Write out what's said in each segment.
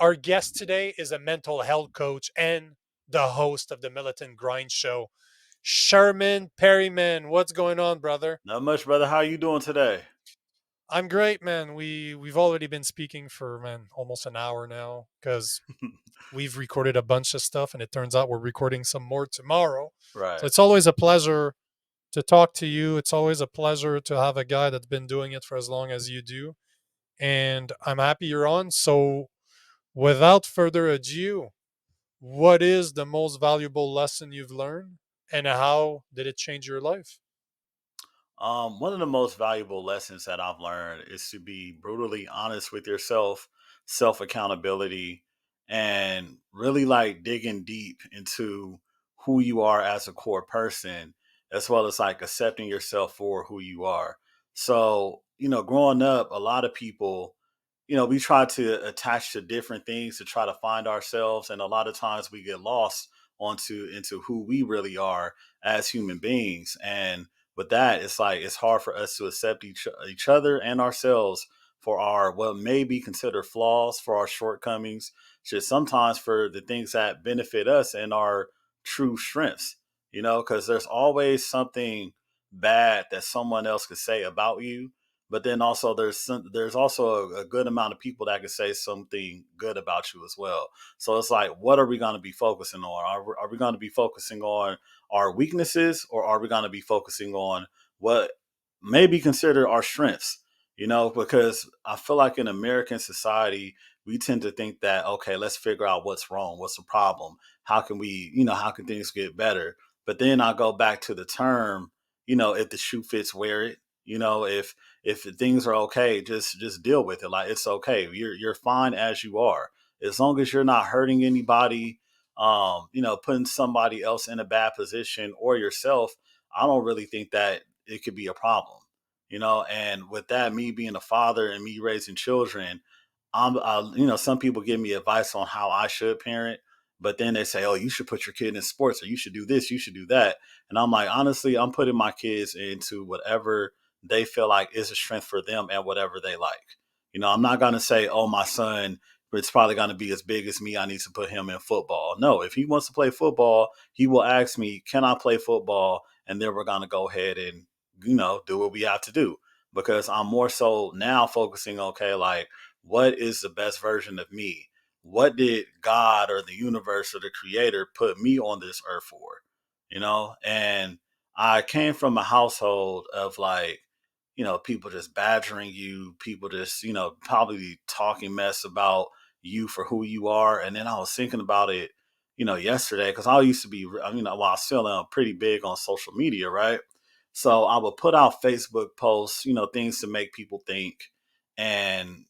Our guest today is a mental health coach and the host of the Militant Grind Show, Sherman Perryman. What's going on, brother? Not much, brother. How you doing today? I'm great, man. We've already been speaking for almost an hour now because we've recorded a bunch of stuff, and it turns out we're recording some more tomorrow. So Right. it's always a pleasure to talk to you. It's always a pleasure to have a guy that's been doing it for as long as you do, and I'm happy you're on. So without further ado, what is the most valuable lesson you've learned and how did it change your life? One of the most valuable lessons that I've learned is to be brutally honest with yourself, self accountability, and really like digging deep into who you are as a core person, as well as like accepting yourself for who you are. So, growing up, a lot of people, we try to attach to different things to try to find ourselves. And a lot of times we get lost onto into who we really are as human beings. And with that, it's like it's hard for us to accept each other and ourselves for our what may be considered flaws, for our shortcomings, just sometimes for the things that benefit us and our true strengths. Because there's always something bad that someone else could say about you, but then also there's also a good amount of people that can say something good about you as well. So it's like, what are we going to be focusing on? Are we going to be focusing on our weaknesses, or are we going to be focusing on what may be considered our strengths? Because I feel like in American society, we tend to think that, okay, let's figure out what's wrong, what's the problem, how can we, how can things get better? But then I go back to the term, if the shoe fits, wear it. If things are okay, just deal with it. Like, it's okay. You're fine as you are, as long as you're not hurting anybody, putting somebody else in a bad position or yourself. I don't really think that it could be a problem. And with that, me being a father and me raising children, some people give me advice on how I should parent, but then they say, "Oh, you should put your kid in sports, or you should do this, you should do that." And I'm like, honestly, I'm putting my kids into whatever they feel like is a strength for them and whatever they like. I'm not gonna say, "Oh, my son, it's probably gonna be as big as me. I need to put him in football." No, if he wants to play football, he will ask me, "Can I play football?" And then we're gonna go ahead and do what we have to do, because I'm more so now focusing, okay, like, what is the best version of me? What did God or the universe or the creator put me on this earth for? And I came from a household of like, people just badgering you, people just, probably talking mess about you for who you are. And then I was thinking about it, yesterday, because I used to be, well, I still am pretty big on social media, right? So I would put out Facebook posts, things to make people think, and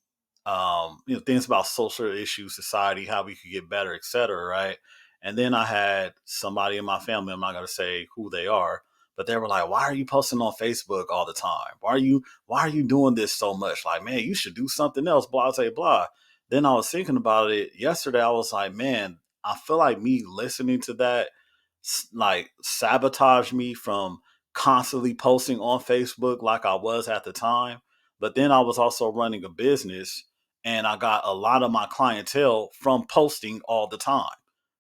things about social issues, society, how we could get better, etc. Right. And then I had somebody in my family, I'm not gonna say who they are, but they were like, "Why are you posting on Facebook all the time? Why are you doing this so much? Like, man, you should do something else, blah, blah, blah." Then I was thinking about it yesterday. I was like, man, I feel like me listening to that like sabotage me from constantly posting on Facebook like I was at the time. But then I was also running a business, and I got a lot of my clientele from posting all the time.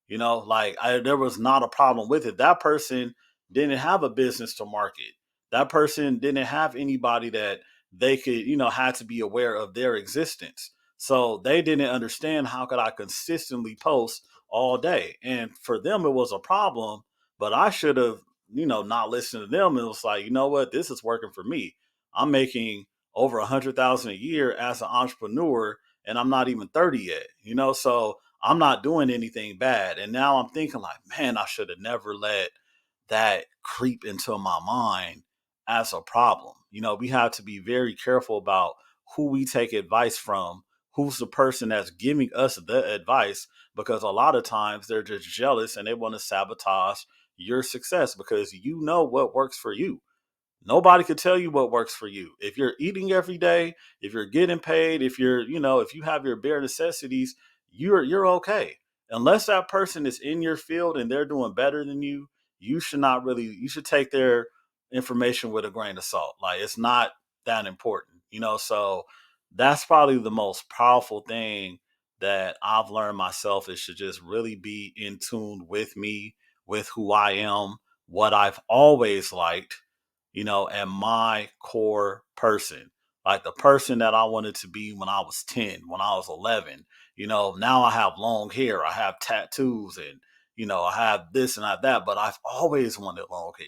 Like, there was not a problem with it. That person didn't have a business to market. That person didn't have anybody that they could, had to be aware of their existence. So they didn't understand, how could I consistently post all day? And for them, it was a problem, but I should have, not listened to them. It was like, you know what, this is working for me. I'm making over 100,000 a year as an entrepreneur, and I'm not even 30 yet. So I'm not doing anything bad. And now I'm thinking like, man, I should have never let that creep into my mind as a problem. We have to be very careful about who we take advice from, who's the person that's giving us the advice, because a lot of times they're just jealous and they want to sabotage your success, because you know what works for you. Nobody could tell you what works for you. If you're eating every day, if you're getting paid, if if you have your bare necessities, you're okay. Unless that person is in your field and they're doing better than you should not really, you should take their information with a grain of salt. Like, it's not that important. So that's probably the most powerful thing that I've learned myself is to just really be in tune with me, with who I am, what I've always liked, and my core person. Like the person that I wanted to be when I was 10, when I was 11. Now I have long hair, I have tattoos, and, I have this and I have that, but I've always wanted long hair.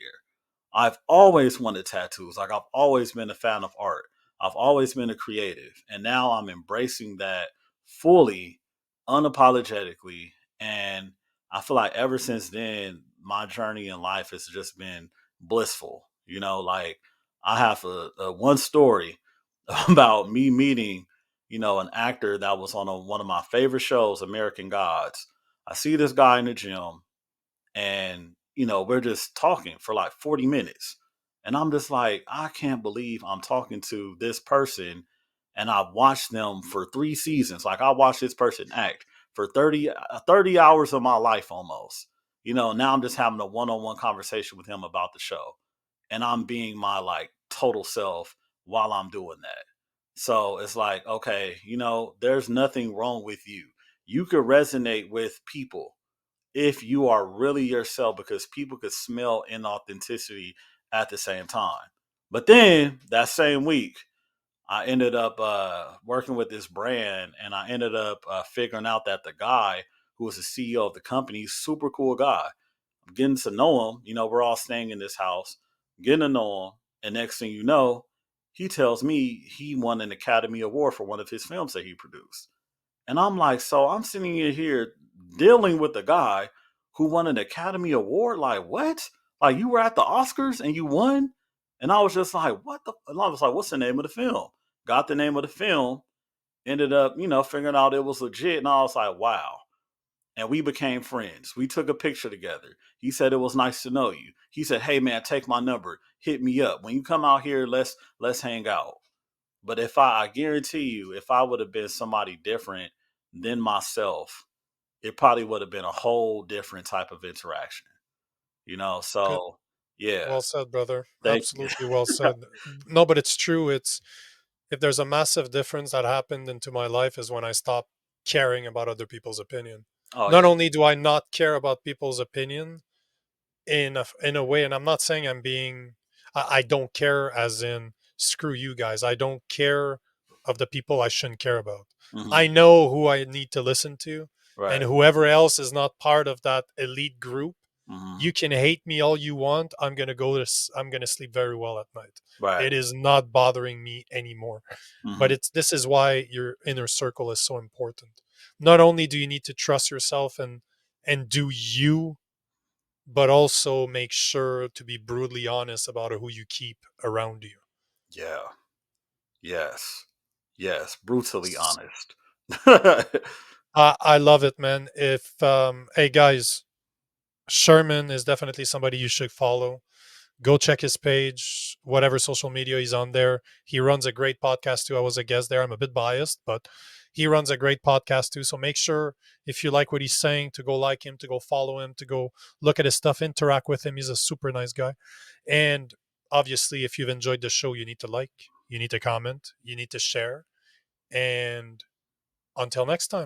I've always wanted tattoos. Like I've always been a fan of art. I've always been a creative. And now I'm embracing that fully, unapologetically. And I feel like ever since then, my journey in life has just been blissful. Like I have a one story about me meeting, an actor that was on one of my favorite shows, American Gods. I see this guy in the gym and we're just talking for like 40 minutes, and I'm just like, I can't believe I'm talking to this person, and I've watched them for 3 seasons. Like I watched this person act for 30 hours of my life almost. Now I'm just having a one-on-one conversation with him about the show, and I'm being my like total self while I'm doing that. So it's like, okay, there's nothing wrong with you. You could resonate with people if you are really yourself, because people could smell inauthenticity at the same time. But then that same week, I ended up working with this brand, and I ended up figuring out that the guy who was the CEO of the company, super cool guy. I'm getting to know him. We're all staying in this house, getting to know him. And next thing you know, he tells me he won an Academy Award for one of his films that he produced. And I'm like, so I'm sitting in here dealing with a guy who won an Academy Award. Like, what? Like, you were at the Oscars and you won? And I was just like, what the? And I was like, what's the name of the film? Got the name of the film, ended up, figuring out it was legit. And I was like, wow. And we became friends. We took a picture together. He said it was nice to know you. He said, hey man, take my number. Hit me up. When you come out here, let's hang out. But I guarantee you, if I would have been somebody different than myself, it probably would have been a whole different type of interaction. Good. So yeah, Well said, brother. thank you. Absolutely well said. No, but it's true. It's if there's a massive difference that happened into my life is when I stopped caring about other people's opinion. Oh Not yeah. only do I not care about people's opinion in a way, and I'm not saying I don't care as in screw you guys. I don't care of the people I shouldn't care about. Hmm. I know who I need to listen to, and Right. whoever else is not part of that elite group, Hmm. you can hate me all you want. I'm gonna sleep very well at night. Right. It is not bothering me anymore. But Hmm. it's this is why your inner circle is so important. Not only do you need to trust yourself and do you, but also make sure to be brutally honest about who you keep around you. Yeah. Yes. Yes. Brutally S- honest. I love it, man. If hey guys, Sherman is definitely somebody you should follow. Go check his page, whatever social media he's on there. He runs a great podcast too. I was a guest there. I'm a bit biased, but he runs a great podcast too. So make sure if you like what he's saying to go like him, to go follow him, to go look at his stuff, interact with him. He's a super nice guy. And obviously, if you've enjoyed the show, you need to like, you need to comment, you need to share. And until next time.